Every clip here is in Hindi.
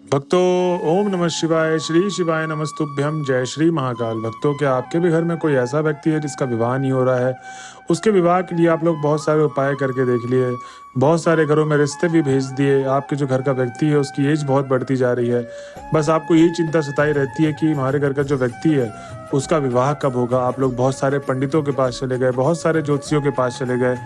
भक्तों, ओम नमः शिवाय। श्री शिवाय नमस्तुभ्यम। जय श्री महाकाल। भक्तों, क्या आपके भी घर में कोई ऐसा व्यक्ति है जिसका विवाह नहीं हो रहा है? उसके विवाह के लिए आप लोग बहुत सारे उपाय करके देख लिए, बहुत सारे घरों में रिश्ते भी भेज दिए। आपके जो घर का व्यक्ति है उसकी एज बहुत बढ़ती जा रही है। बस आपको यही चिंता सताई रहती है कि हमारे घर का जो व्यक्ति है उसका विवाह कब होगा। आप लोग बहुत सारे पंडितों के पास चले गए, बहुत सारे ज्योतिषियों के पास चले गए,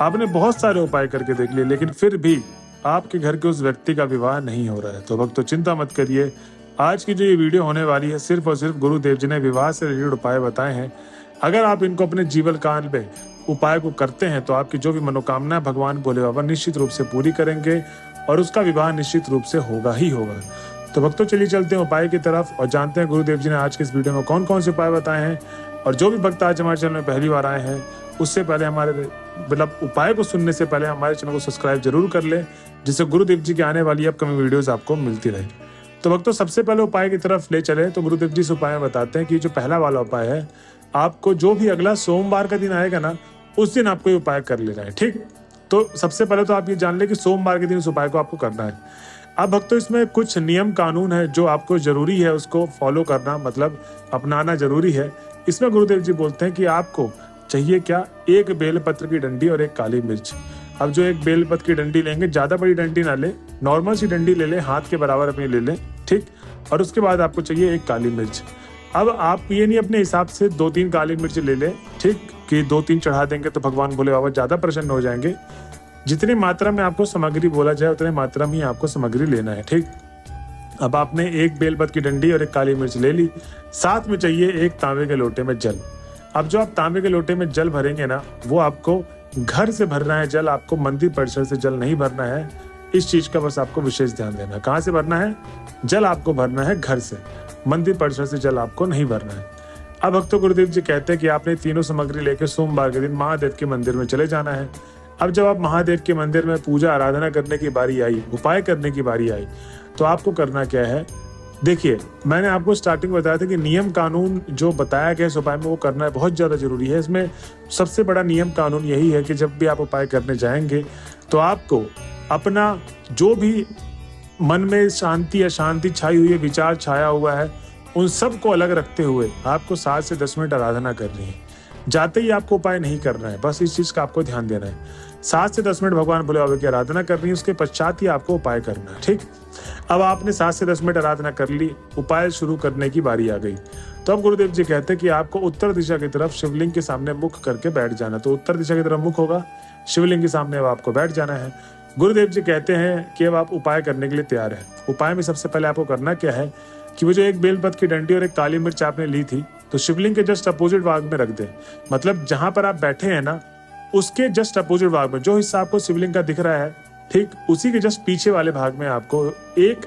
आपने बहुत सारे उपाय करके देख लिए, लेकिन फिर भी आपके घर के उस व्यक्ति का विवाह नहीं हो रहा है। तो भक्तों, चिंता मत करिए। आज की जो ये वीडियो होने वाली है सिर्फ और सिर्फ गुरुदेव जी ने विवाह से रिलेटेड उपाय बताए हैं। अगर आप इनको अपने जीवन काल में उपाय को करते हैं तो आपकी जो भी मनोकामना है भगवान भोले बाबा निश्चित रूप से पूरी करेंगे और उसका विवाह निश्चित रूप से होगा ही होगा। तो भक्तों, चलिए चलते हैं उपाय की तरफ और जानते हैं गुरुदेव जी ने आज के इस वीडियो में कौन कौन से उपाय बताए हैं। और जो भी भक्त आज हमारे चैनल में पहली बार आए हैं उससे पहले हमारे उपाय को सुनने से पहले हमारे चैनल को सब्सक्राइब जरूर कर ले, जिससे गुरुदेव जी की आने वाली अपकमिंग वीडियोस आपको मिलती रहे। तो भक्तों, सबसे पहले उपाय की तरफ ले चले तो गुरुदेव जी इस उपाय में बताते हैं कि जो पहला वाला उपाय है, आपको जो भी अगला सोमवार का दिन आएगा ना उस दिन आपको ये उपाय कर लेना है। ठीक, तो सबसे पहले तो आप ये जान ले कि सोमवार के दिन इस उपाय को आपको करना है। अब भक्तों, इसमें कुछ नियम कानून है जो आपको जरूरी है उसको फॉलो करना, मतलब अपनाना जरूरी है। इसमें गुरुदेव जी बोलते हैं कि आपको चाहिए क्या, एक बेलपत्र की डंडी और एक काली मिर्च। अब जो एक बेलपत्र की डंडी लेंगे, ज्यादा बड़ी डंडी ना ले, नॉर्मल सी डंडी ले ले, हाथ के बराबर अपनी ले ले। ठीक, और उसके बाद आपको चाहिए एक काली मिर्च। अब आप ये नहीं अपने हिसाब से 2-3 काली मिर्च ले ले, ठीक, कि 2-3 चढ़ा देंगे तो भगवान भोले बाबा ज्यादा प्रसन्न हो जाएंगे। जितनी मात्रा में आपको सामग्री बोला जाए उतने मात्रा में ही आपको सामग्री लेना है। ठीक, अब आपने एक बेलपत्र की डंडी और एक काली मिर्च ले ली, साथ में चाहिए एक तांबे के लोटे में जल। अब जो आप तांबे के लोटे में जल भरेंगे ना, वो आपको घर से भरना है जल, आपको मंदिर परिसर से जल नहीं भरना है। इस चीज का बस आपको विशेष ध्यान देना है। कहाँ से भरना है? जल आपको भरना है घर से, मंदिर परिसर से जल आपको नहीं भरना है। अब भक्तों, गुरुदेव जी कहते हैं कि आपने तीनों सामग्री लेकर सोमवार के दिन महादेव के मंदिर में चले जाना है। अब जब आप महादेव के मंदिर में पूजा आराधना करने की बारी आई, उपाय करने की बारी आई, तो आपको करना क्या है? देखिए, मैंने आपको स्टार्टिंग बताया था कि नियम कानून जो बताया गया इस उपाय में वो करना है बहुत ज़्यादा जरूरी है। इसमें सबसे बड़ा नियम कानून यही है कि जब भी आप उपाय करने जाएंगे तो आपको अपना जो भी मन में शांति अशांति छाई हुई है, विचार छाया हुआ है, उन सब को अलग रखते हुए आपको 7 से 10 मिनट आराधना करनी है। जाते ही आपको उपाय नहीं करना है, बस इस चीज़ का आपको ध्यान देना है। 7 से 10 मिनट भगवान भोले बाबा की आराधना करनी है, उसके पश्चात ही आपको उपाय करना है। ठीक, अब आपने 7 से 10 मिनट आराधना कर ली, उपाय शुरू करने की बारी आ गई। तो अब गुरुदेव जी कहते हैं कि आपको उत्तर दिशा की तरफ शिवलिंग के सामने मुख करके बैठ जाना। तो उत्तर दिशा की तरफ मुख होगा, शिवलिंग के सामने अब आपको बैठ जाना है। गुरुदेव जी कहते हैं कि अब आप उपाय करने के लिए तैयार है। उपाय में सबसे पहले आपको करना क्या है कि वो जो एक बेलपत्र की डंडी और एक काली मिर्च आपने ली थी, तो शिवलिंग के जस्ट अपोजिट भाग में रख दे। मतलब जहां पर आप बैठे हैं ना, उसके जस्ट अपोजिट भाग में जो हिस्सा आपको शिवलिंग का दिख रहा है, ठीक, उसी के जस्ट पीछे वाले भाग में आपको एक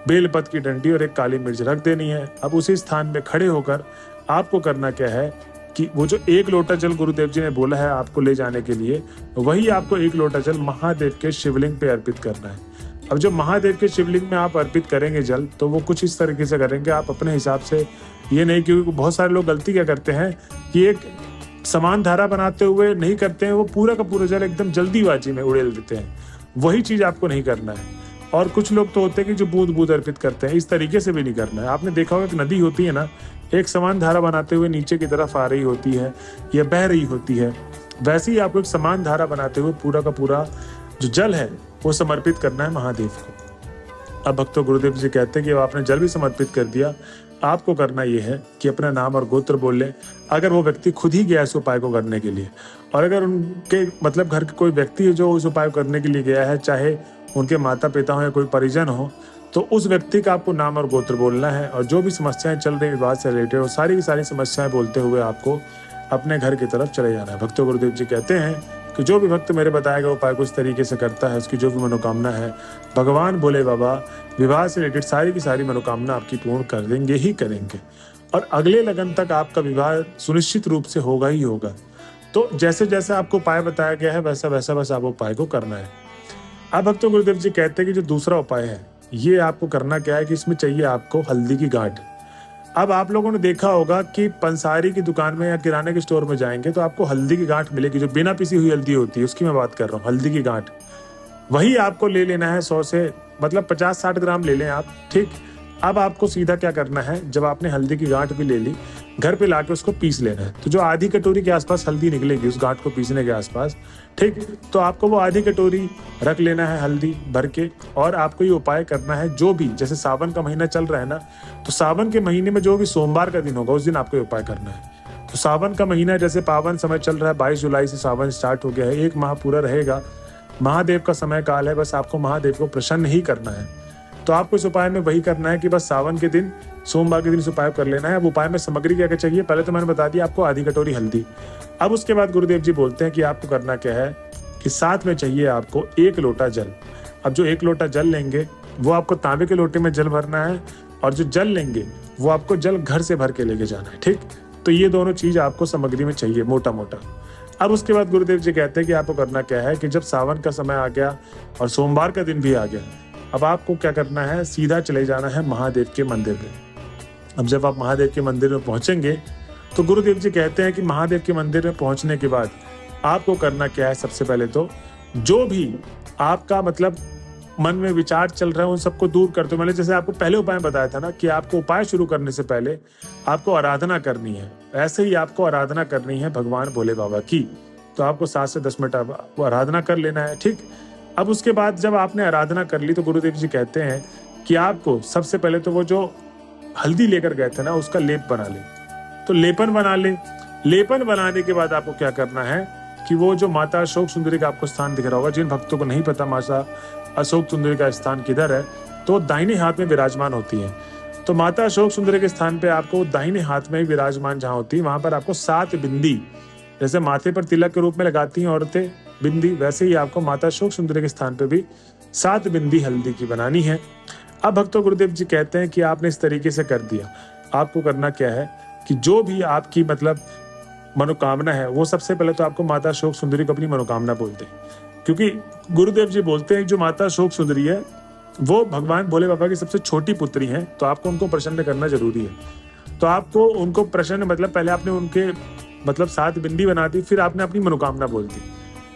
बेलपत्र की डंडी और एक काली मिर्च रख देनी है। अब उसी स्थान में खड़े होकर आपको करना क्या है कि वो जो एक लोटा जल गुरुदेव जी ने बोला है आपको ले जाने के लिए, वही आपको एक लोटा जल महादेव के शिवलिंग पे अर्पित करना है। अब जो महादेव के शिवलिंग में आप अर्पित करेंगे जल, तो वो कुछ इस तरीके से करेंगे, आप अपने हिसाब से ये नहीं, क्योंकि बहुत सारे लोग गलती क्या करते हैं कि एक समान धारा बनाते हुए नहीं करते हैं, वो पूरा का पूरा जल एकदम जल्दीबाजी में उड़ेल देते हैं। वही चीज आपको नहीं करना है। और कुछ लोग तो होते हैं कि जो बूंद बूंद अर्पित करते हैं, इस तरीके से भी नहीं करना है। आपने देखा होगा एक नदी होती है ना, एक समान धारा बनाते हुए नीचे की तरफ आ रही होती है या बह रही होती है, वैसे ही आपको एक समान धारा बनाते हुए पूरा का पूरा जो जल है वो समर्पित करना है महादेव को। अब भक्तों, गुरुदेव जी कहते हैं कि आपने जल भी समर्पित कर दिया, आपको करना यह है कि अपना नाम और गोत्र बोल ले। अगर वो व्यक्ति खुद ही गया इस उपाय को करने के लिए, और अगर उनके मतलब घर के कोई व्यक्ति है जो उस उपाय को करने के लिए गया है, चाहे उनके माता पिता हो या कोई परिजन हो, तो उस व्यक्ति का आपको नाम और गोत्र बोलना है। और जो भी समस्याएं चल रही विवाह से रिलेटेड, वो सारी की सारी समस्याएं बोलते हुए आपको अपने घर की तरफ चले जाना है। भक्तों, गुरुदेव जी कहते हैं कि जो भी भक्त मेरे बताए गए उपाय को इस तरीके से करता है, उसकी जो भी मनोकामना है, भगवान भोले बाबा विवाह से रिलेटेड सारी की सारी मनोकामना आपकी पूर्ण कर देंगे ही करेंगे। और अगले लगन तक आपका विवाह सुनिश्चित रूप से होगा ही होगा। तो जैसे जैसे आपको उपाय बताया गया है वैसा वैसा बस आप उपाय को करना है। अब भक्तों, गुरुदेव जी कहते हैं कि जो दूसरा उपाय है, ये आपको करना क्या है कि इसमें चाहिए आपको हल्दी की गांठ। अब आप लोगों ने देखा होगा कि पंसारी की दुकान में या किराने के स्टोर में जाएंगे तो आपको हल्दी की गांठ मिलेगी, जो बिना पिसी हुई हल्दी होती है, उसकी मैं बात कर रहा हूँ, हल्दी की गांठ। वही आपको ले लेना है 100 से मतलब 50-60 ग्राम ले लें आप, ठीक। अब आपको सीधा क्या करना है, जब आपने हल्दी की गांठ भी ले ली, घर पे लाके उसको पीस लेना है। तो जो आधी कटोरी के आसपास हल्दी निकलेगी उस गांठ को पीसने के आसपास, ठीक, तो आपको वो आधी कटोरी रख लेना है हल्दी भर के। और आपको ये उपाय करना है, जो भी जैसे सावन का महीना चल रहा है ना, तो सावन के महीने में जो भी सोमवार का दिन होगा उस दिन आपको ये उपाय करना है। तो सावन का महीना जैसे पावन समय चल रहा है, 22 जुलाई से सावन स्टार्ट हो गया है, 1 माह पूरा रहेगा, महादेव का समय काल है, बस आपको महादेव को प्रसन्न ही करना है। तो आपको इस उपाय में वही करना है कि बस सावन के दिन सोमवार के दिन इस उपाय कर लेना है। अब उपाय में सामग्री क्या क्या चाहिए, पहले तो मैंने बता दिया आपको आधी कटोरी हल्दी। अब उसके बाद गुरुदेव जी बोलते हैं कि आपको करना क्या है कि साथ में चाहिए आपको 1 लोटा जल। अब जो 1 लोटा जल लेंगे वो आपको तांबे के लोटे में जल भरना है, और जो जल लेंगे वो आपको जल घर से भर के लेके जाना है, ठीक। तो ये दोनों चीज आपको सामग्री में चाहिए मोटा मोटा। अब उसके बाद गुरुदेव जी कहते हैं कि आपको करना क्या है कि जब सावन का समय आ गया और सोमवार का दिन भी आ गया, अब आपको क्या करना है, सीधा चले जाना है महादेव के मंदिर में। अब जब आप महादेव के मंदिर में पहुंचेंगे तो गुरुदेव जी कहते हैं कि महादेव के मंदिर में पहुंचने के बाद आपको करना क्या है, सबसे पहले तो जो भी आपका मतलब मन में विचार चल रहा है उन सबको दूर करते हो। मैंने जैसे आपको पहले उपाय बताया था ना कि आपको उपाय शुरू करने से पहले आपको आराधना करनी है, ऐसे ही आपको आराधना करनी है भगवान भोले बाबा की। तो आपको 7 से 10 मिनट आराधना कर लेना है, ठीक। अब उसके बाद जब आपने आराधना कर ली तो गुरुदेव जी कहते हैं कि आपको सबसे पहले तो वो जो हल्दी लेकर गए थे ना उसका लेप बना ले। तो लेपन बना ले। लेपन बनाने के बाद आपको क्या करना है कि वो जो माता अशोक सुंदरी का आपको स्थान दिख रहा होगा, जिन भक्तों को नहीं पता माता अशोक सुंदरी का स्थान किधर है, तो दाहिने हाथ में विराजमान होती है। तो माता अशोक सुंदरी के स्थान पे आपको दाहिने हाथ में विराजमान जहां होती है वहां पर आपको 7 बिंदी, जैसे माथे पर तिलक के रूप में लगाती हैं औरतें बिंदी, वैसे ही आपको माता अशोक सुंदरी के स्थान पे भी 7 बिंदी हल्दी की बनानी है। अब भक्तों गुरुदेव जी कहते हैं कि आपने इस तरीके से कर दिया, आपको करना क्या है कि जो भी आपकी मतलब मनोकामना है वो सबसे पहले तो आपको माता अशोक सुंदरी को अपनी मनोकामना बोलते हैं, क्योंकि गुरुदेव जी बोलते हैं जो माता अशोक सुंदरी है वो भगवान भोले बाबा की सबसे छोटी पुत्री है, तो आपको उनको प्रसन्न करना जरूरी है। तो आपको उनको प्रसन्न मतलब पहले आपने उनके मतलब 7 बिंदी बना दी, फिर आपने अपनी मनोकामना बोल दी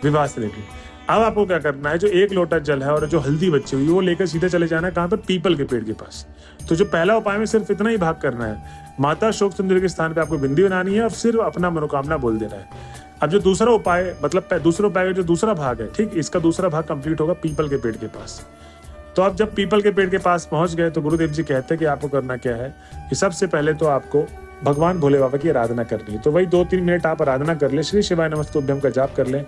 विवाह से लेकर। अब आपको क्या करना है, जो 1 लोटा जल है और जो हल्दी बची हुई वो लेकर सीधे चले जाना है कहाँ पर, पीपल के पेड़ के पास। तो जो पहला उपाय में सिर्फ इतना ही भाग करना है, माता अशोक सुंदरी के स्थान पे आपको बिंदी बनानी है और सिर्फ अपना मनोकामना बोल देना है। अब जो दूसरा उपाय मतलब दूसरे उपाय का जो दूसरा भाग है, ठीक, इसका दूसरा भाग कंप्लीट होगा पीपल के पेड़ के पास। तो आप जब पीपल के पेड़ के पास पहुंच गए तो गुरुदेव जी कहते हैं कि आपको करना क्या है कि सबसे पहले तो आपको भगवान भोले बाबा की आराधना करनी है। तो वही 2-3 मिनट आप आराधना कर ले, श्री शिवाय नमस्तुभ्यम का जाप कर लें,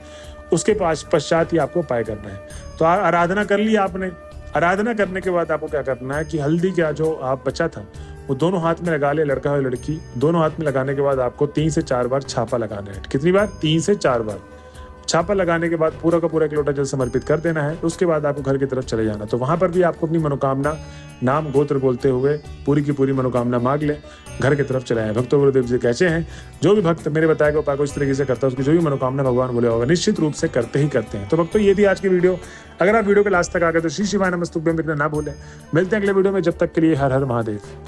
उसके पश्चात ही आपको उपाय करना है। तो आराधना कर ली आपने। आराधना करने के बाद आपको क्या करना है कि हल्दी का जो आप बचा था वो दोनों हाथ में लगा ले, लड़का और लड़की दोनों हाथ में लगाने के बाद आपको 3 से 4 बार छापा लगाना है। कितनी बार? 3 से 4 बार। छापा लगाने के बाद पूरा का पूरा 1 लोटा जल समर्पित कर देना है। उसके बाद आपको घर की तरफ चले जाना। तो वहां पर भी आपको अपनी मनोकामना नाम गोत्र बोलते हुए पूरी की पूरी मनोकामना मांग ले, घर की तरफ चले आए। भक्तों गुरुदेव जी कैसे हैं, जो भी भक्त मेरे बताए गए उपाय को इस तरीके से करता है उसकी जो भी मनोकामना भगवान बोले होगा निश्चित रूप से करते ही करते हैं। तो भक्तों ये थी आज की वीडियो। अगर आप वीडियो के लास्ट तक आ गए तो श्री शिवाय नमस्तुभ्यम लिखना ना भूलें। मिलते हैं अगले वीडियो में, जब तक के लिए हर हर महादेव।